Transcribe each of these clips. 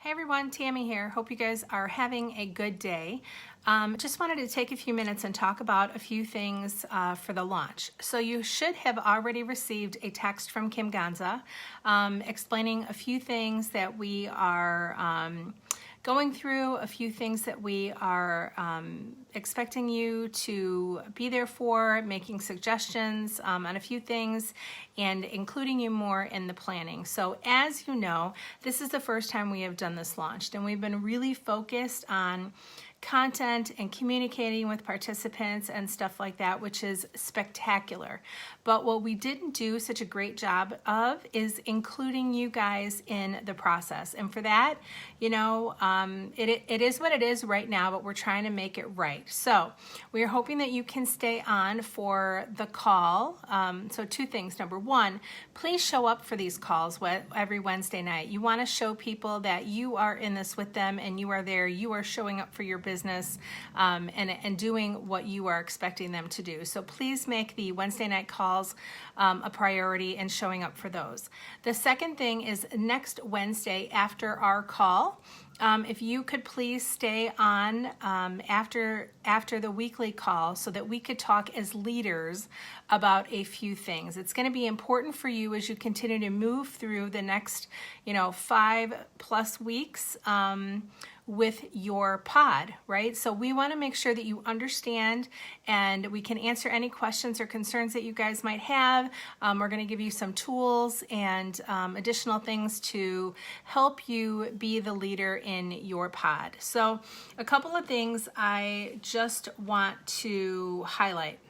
Hey everyone, Tammy here. Hope you guys are having a good day. Just wanted to take a few minutes and talk about a few things for the launch. So you should have already received a text from Kim Ganza explaining a few things that we are going through, a few things that we are expecting you to be there for, making suggestions on a few things, and including you more in the planning. So as you know, this is the first time we have done this launch, and we've been really focused on content and communicating with participants and stuff like that, which is spectacular. But what we didn't do such a great job of is including you guys in the process. And for that, you know, it is what it is right now, but we're trying to make it right. So we are hoping that you can stay on for the call. So two things. Number one, please show up for these calls every Wednesday night. You want to show people that you are in this with them and you are there. You are showing up for your business and doing what you are expecting them to do. So please make the Wednesday night calls a priority and showing up for those. The second thing is next Wednesday after our call, if you could please stay on after the weekly call so that we could talk as leaders about a few things. It's going to be important for you as you continue to move through the next, 5+ weeks with your pod, right? So we want to make sure that you understand and we can answer any questions or concerns that you guys might have. We're going to give you some tools and additional things to help you be the leader in your pod. So a couple of things I just want to highlight.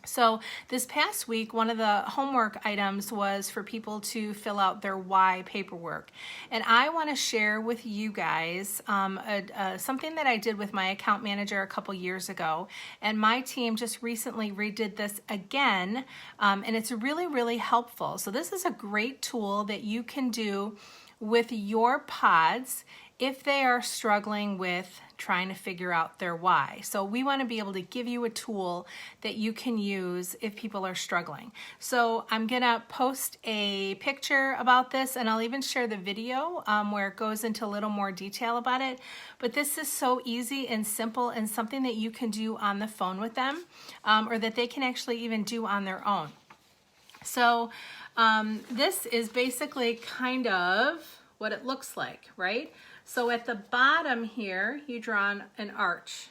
So this past week, one of the homework items was for people to fill out their why paperwork. And I want to share with you guys something that I did with my account manager a couple years ago. And my team just recently redid this again. And it's really, really helpful. So this is a great tool that you can do with your pods if they are struggling with trying to figure out their why. So we want to be able to give you a tool that you can use if people are struggling. So I'm gonna post a picture about this, and I'll even share the video where it goes into a little more detail about it. But this is so easy and simple and something that you can do on the phone with them, or that they can actually even do on their own. So this is basically kind of what it looks like, right? So at the bottom here, you draw an arch.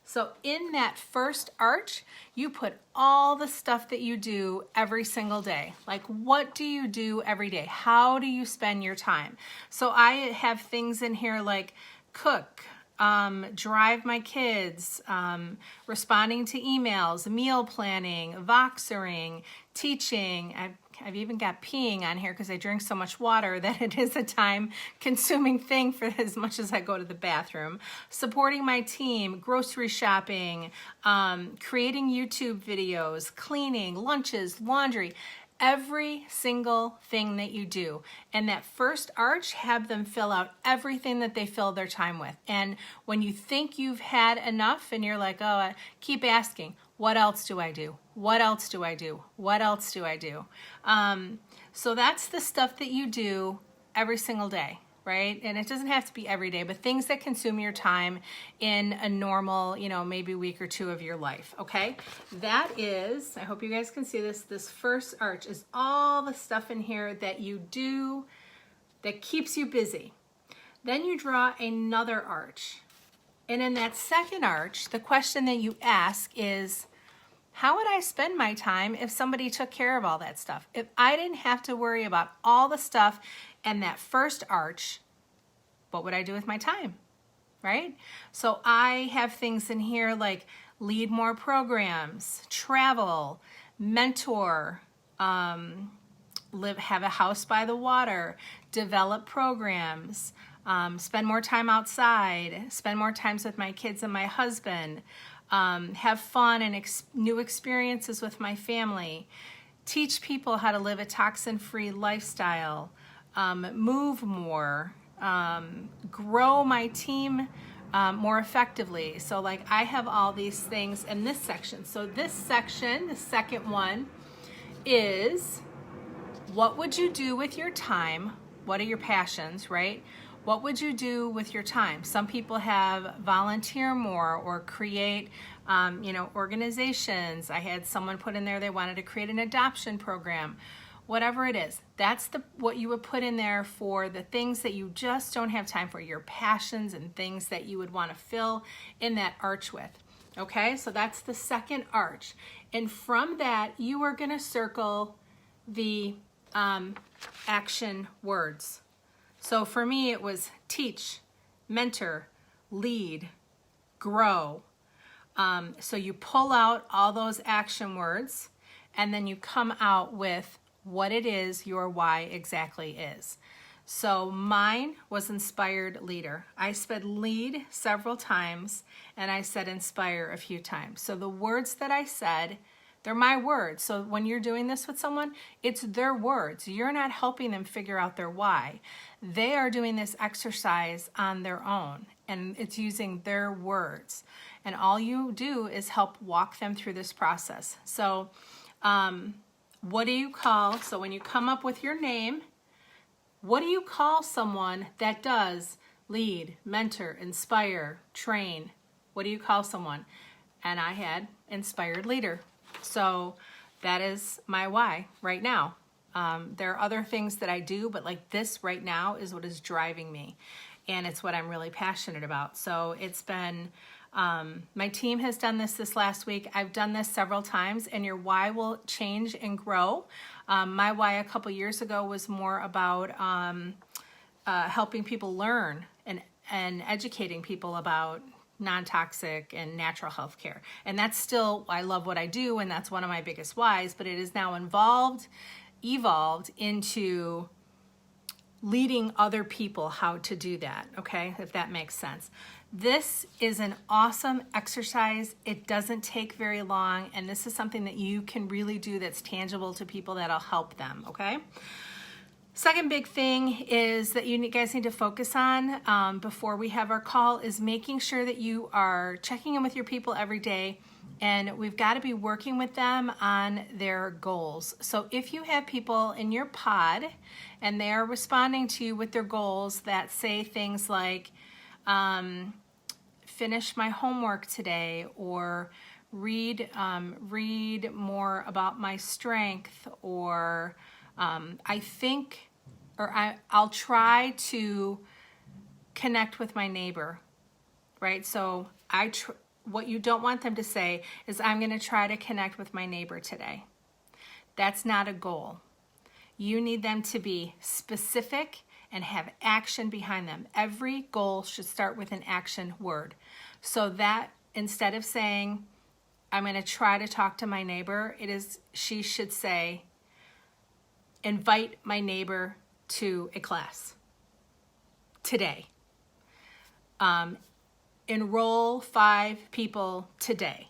So in that first arch, you put all the stuff that you do every single day. Like, what do you do every day? How do you spend your time? So I have things in here like cook, drive my kids, responding to emails, meal planning, Voxering, teaching. I've even got peeing on here because I drink so much water that it is a time-consuming thing for as much as I go to the bathroom. Supporting my team, grocery shopping, creating YouTube videos, cleaning, lunches, laundry. Every single thing that you do. And that first arch, have them fill out everything that they fill their time with. And when you think you've had enough and you're like, oh, keep asking, what else do I do? What else do I do? What else do I do? So that's the stuff that you do every single day, right? And it doesn't have to be every day, but things that consume your time in a normal, maybe week or two of your life, okay? That is, I hope you guys can see this first arch is all the stuff in here that you do that keeps you busy. Then you draw another arch. And in that second arch, the question that you ask is, how would I spend my time if somebody took care of all that stuff? If I didn't have to worry about all the stuff and that first arch, what would I do with my time, right? So I have things in here like lead more programs, travel, mentor, have a house by the water, develop programs, spend more time outside, spend more times with my kids and my husband, have fun and new experiences with my family, teach people how to live a toxin-free lifestyle, move more, grow my team more effectively. So like I have all these things in this section. So this section, the second one, is what would you do with your time? What are your passions, right? What would you do with your time? Some people have volunteer more or create, organizations. I had someone put in there they wanted to create an adoption program. Whatever it is, that's what you would put in there for the things that you just don't have time for, your passions and things that you would want to fill in that arch with. Okay, so that's the second arch. And from that, you are going to circle the action words. So for me, it was teach, mentor, lead, grow. So you pull out all those action words, and then you come out with what it is your why exactly is. So mine was inspired leader. I said lead several times, and I said inspire a few times. So the words that I said, they're my words. So when you're doing this with someone, it's their words. You're not helping them figure out their why. They are doing this exercise on their own, and it's using their words. And all you do is help walk them through this process. So what do you call, so when you come up with your name, what do you call someone that does lead, mentor, inspire, train? What do you call someone? And I had inspired leader. So that is my why right now. There are other things that I do, but like this right now is what is driving me. And it's what I'm really passionate about. So it's been, my team has done this last week. I've done this several times, and your why will change and grow. My why a couple years ago was more about helping people learn and educating people about non-toxic and natural health care. And that's still, I love what I do, and that's one of my biggest whys, but it is now evolved into leading other people how to do that, okay, if that makes sense. This is an awesome exercise. It doesn't take very long, and this is something that you can really do that's tangible to people that'll help them, okay? Second big thing is that you guys need to focus on before we have our call is making sure that you are checking in with your people every day, and we've got to be working with them on their goals. So if you have people in your pod and they're responding to you with their goals that say things like, finish my homework today, or read more about my strength, or I'll try to connect with my neighbor, right? So what you don't want them to say is, I'm going to try to connect with my neighbor today. That's not a goal. You need them to be specific and have action behind them. Every goal should start with an action word. So that instead of saying, I'm going to try to talk to my neighbor, she should say, invite my neighbor to a class today. Enroll 5 people today.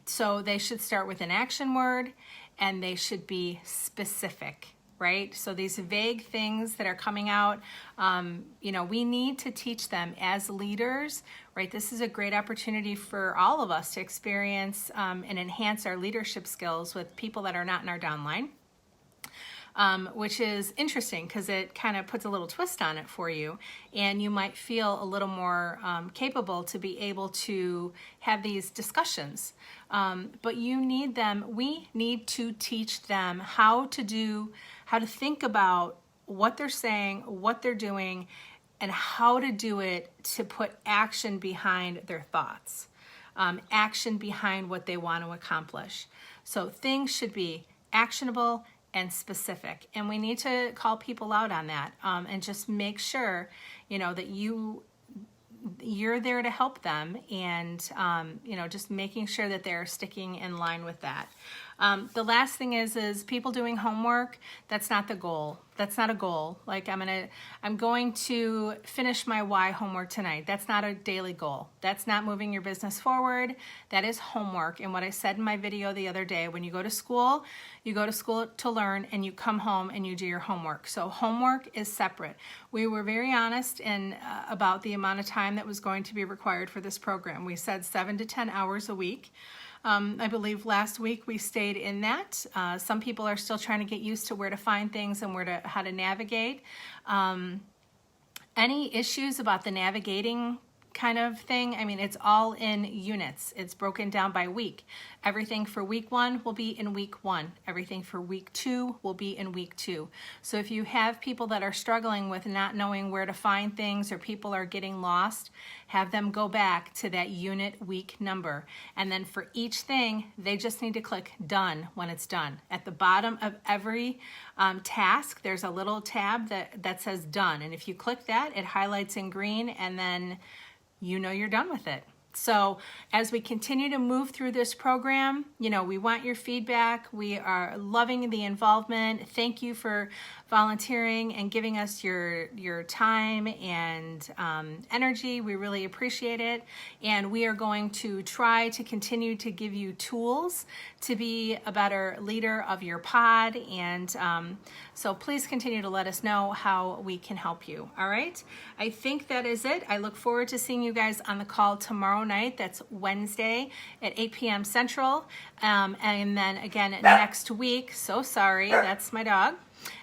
So they should start with an action word, and they should be specific, right? So these vague things that are coming out, we need to teach them as leaders, right? This is a great opportunity for all of us to experience and enhance our leadership skills with people that are not in our downline. Which is interesting because it kind of puts a little twist on it for you, and you might feel a little more capable to be able to have these discussions. But we need to teach them how to think about what they're saying, what they're doing, and how to do it to put action behind their thoughts, action behind what they want to accomplish. So things should be actionable and specific, and we need to call people out on that, and just make sure that you're there to help them, and just making sure that they're sticking in line with that. The last thing is people doing homework. That's not the goal. That's not a goal. Like I'm going to finish my why homework tonight. That's not a daily goal. That's not moving your business forward. That is homework. And what I said in my video the other day, when you go to school to learn, and you come home and you do your homework. So homework is separate. We were very honest about the amount of time that was going to be required for this program. We said 7 to 10 hours a week. I believe last week we stayed in that. Some people are still trying to get used to where to find things and how to navigate. Any issues about the navigating kind of thing? I mean, it's all in units. It's broken down by week. Everything for week 1 will be in week 1. Everything for week 2 will be in week 2. So if you have people that are struggling with not knowing where to find things, or people are getting lost, have them go back to that unit week number. And then for each thing, they just need to click done when it's done. At the bottom of every task, there's a little tab that says done. And if you click that, it highlights in green, and then you know you're done with it. So as we continue to move through this program, we want your feedback. We are loving the involvement. Thank you for volunteering and giving us your time and energy. We really appreciate it. And we are going to try to continue to give you tools to be a better leader of your pod. And so please continue to let us know how we can help you. All right. I think that is it. I look forward to seeing you guys on the call tomorrow night. That's Wednesday at 8 p.m. Central. And then again next week. So sorry, that's my dog.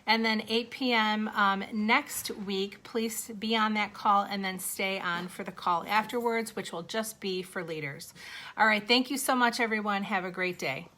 And then 8 p.m. Next week, please be on that call and then stay on for the call afterwards, which will just be for leaders. All right. Thank you so much, everyone. Have a great day.